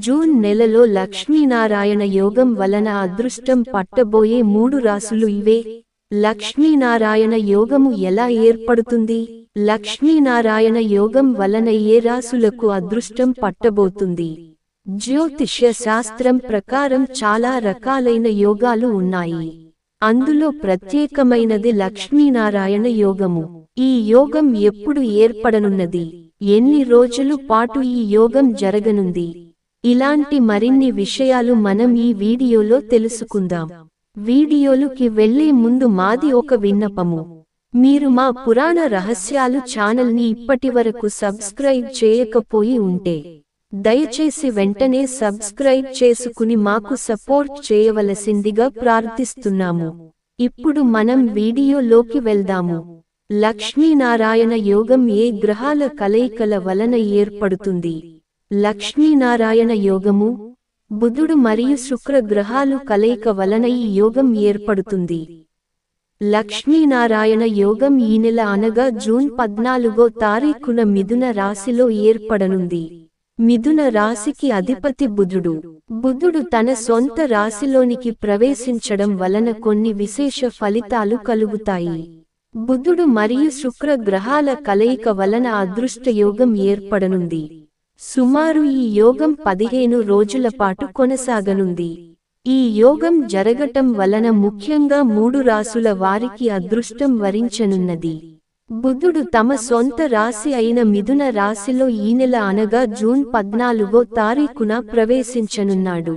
June నెలలో లక్ష్మీనారాయణ యోగం వలన అదృష్టం పట్టబోయే 3 రాశులు ఇవే. లక్ష్మీనారాయణ యోగము ఎలా ఏర్పడుతుంది? లక్ష్మీనారాయణ యోగం వలన ఏ రాశులకు అదృష్టం పట్టబోతుంది? జ్యోతిష్య శాస్త్రం ప్రకారం చాలా రకాలైన యోగాలు ఉన్నాయి. అందులో ప్రత్యేకమైనది లక్ష్మీనారాయణ యోగము. ఈ యోగం ఎప్పుడు ఏర్పడనున్నది? ఎన్ని రోజులు పాటు ఈ యోగం జరగనుంది? ఇలాంటి మరిన్ని విషయాలు మనం ఈ వీడియోలో తెలుసుకుందాం. వీడియోలుకి వెళ్లే ముందు మాది ఒక విన్నపము. మీరు మా పురాణ రహస్యాలు ఛానల్ని ఇప్పటివరకు సబ్స్క్రైబ్ చేయకపోయి ఉంటే దయచేసి వెంటనే సబ్స్క్రైబ్ చేసుకుని మాకు సపోర్ట్ చేయవలసిందిగా ప్రార్థిస్తున్నాము. ఇప్పుడు మనం వీడియోలోకి వెళ్దాము. లక్ష్మీనారాయణ యోగం ఏ గ్రహాల కలయికల వలన ఏర్పడుతుంది? లక్ష్మీనారాయణ యోగము బుధుడు మరియు శుక్ర గ్రహాలు కలయిక వలన ఈ యోగం ఏర్పడుతుంది. లక్ష్మీనారాయణ యోగం ఈ నెల అనగా జూన్ 14వ తారీఖున మిథున రాశిలో ఏర్పడనుంది. మిథున రాశికి అధిపతి బుధుడు. బుధుడు తన సొంత రాశిలోనికి ప్రవేశించడం వలన కొన్ని విశేష ఫలితాలు కలుగుతాయి. బుధుడు మరియు శుక్ర గ్రహాల కలయిక వలన అదృష్ట యోగం ఏర్పడనుంది. సుమారు ఈ యోగం 15 రోజుల పాటు కొనసాగనుంది. ఈ యోగం జరగటం వలన ముఖ్యంగా 3 రాశుల వారికి అదృష్టం వరించనున్నది. బుధుడు తమ సొంత రాశి అయిన మిథున రాశిలో ఈ నెల అనగా జూన్ 14వ తారీఖున ప్రవేశించనున్నాడు.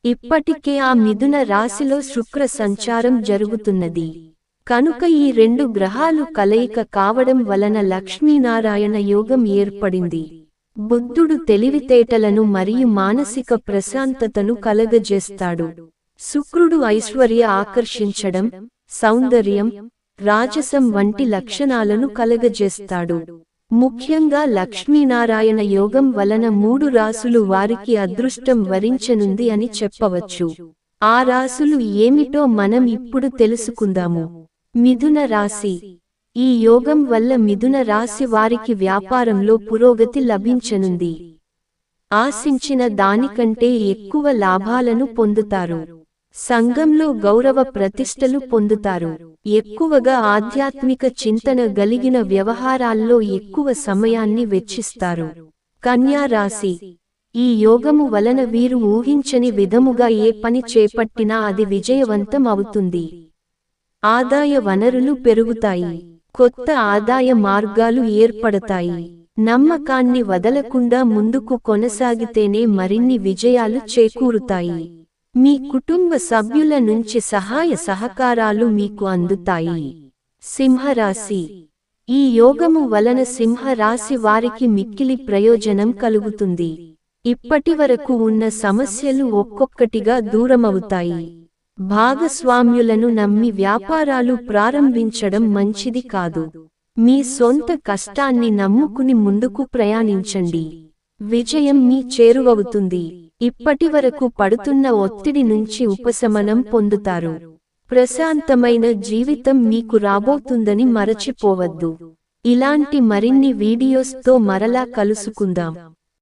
ఇప్పటికే ఆ మిథున రాశిలో శుక్ర సంచారం జరుగుతున్నది. కనుక ఈ 2 గ్రహాలు కలయిక కావడం వలన లక్ష్మీనారాయణ యోగం ఏర్పడింది. బుద్ధుడు తెలివితేటలను మరియు మానసిక ప్రశాంతతను కలగజేస్తాడు. శుక్రుడు ఐశ్వర్య ఆకర్షించడం, సౌందర్యం, రాజసం వంటి లక్షణాలను కలగజేస్తాడు. ముఖ్యంగా లక్ష్మీనారాయణ యోగం వలన 3 రాశులు వారికి అదృష్టం వరించనుంది అని చెప్పవచ్చు. ఆ రాశులు ఏమిటో మనం ఇప్పుడు తెలుసుకుందాము. మిథున రాశి. ఈ యోగం వల్ల మిథున రాశి వారికి వ్యాపారంలో పురోగతి లభించనుంది. ఆశించిన దానికంటే ఎక్కువ లాభాలను పొందుతారు. సంఘంలో గౌరవ ప్రతిష్టలు పొందుతారు. ఎక్కువగా ఆధ్యాత్మిక చింతన గలిగిన వ్యవహారాల్లో ఎక్కువ సమయాన్ని వెచ్చిస్తారు. కన్యా రాశి. ఈ యోగము వలన వీరు ఊహించని విధముగా ఏ పని చేపట్టినా అది విజయవంతం అవుతుంది. ఆదాయ వనరులు పెరుగుతాయి. కొత్త ఆదాయ మార్గాలు ఏర్పడతాయి. నమ్మకాన్ని వదలకుండా ముందుకు కొనసాగితేనే మరిన్ని విజయాలు చేకూరుతాయి. మీ కుటుంబ సభ్యుల నుంచి సహాయ సహకారాలు మీకు అందుతాయి. సింహరాశి. ఈ యోగము వలన సింహరాశి వారికి మిక్కిలి ప్రయోజనం కలుగుతుంది. ఇప్పటివరకు ఉన్న సమస్యలు ఒక్కొక్కటిగా దూరమవుతాయి. భాగస్వామ్యులను నమ్మి వ్యాపారాలు ప్రారంభించడం మంచిది కాదు. మీ సొంత కష్టాన్ని నమ్ముకుని ముందుకు ప్రయాణించండి. విజయం మీ చేరువవుతుంది. ఇప్పటివరకు పడుతున్న ఒత్తిడి నుంచి ఉపశమనం పొందుతారు. ప్రశాంతమైన జీవితం మీకు రాబోతుందని మరచిపోవద్దు. ఇలాంటి మరిన్ని వీడియోస్తో మరలా కలుసుకుందాం.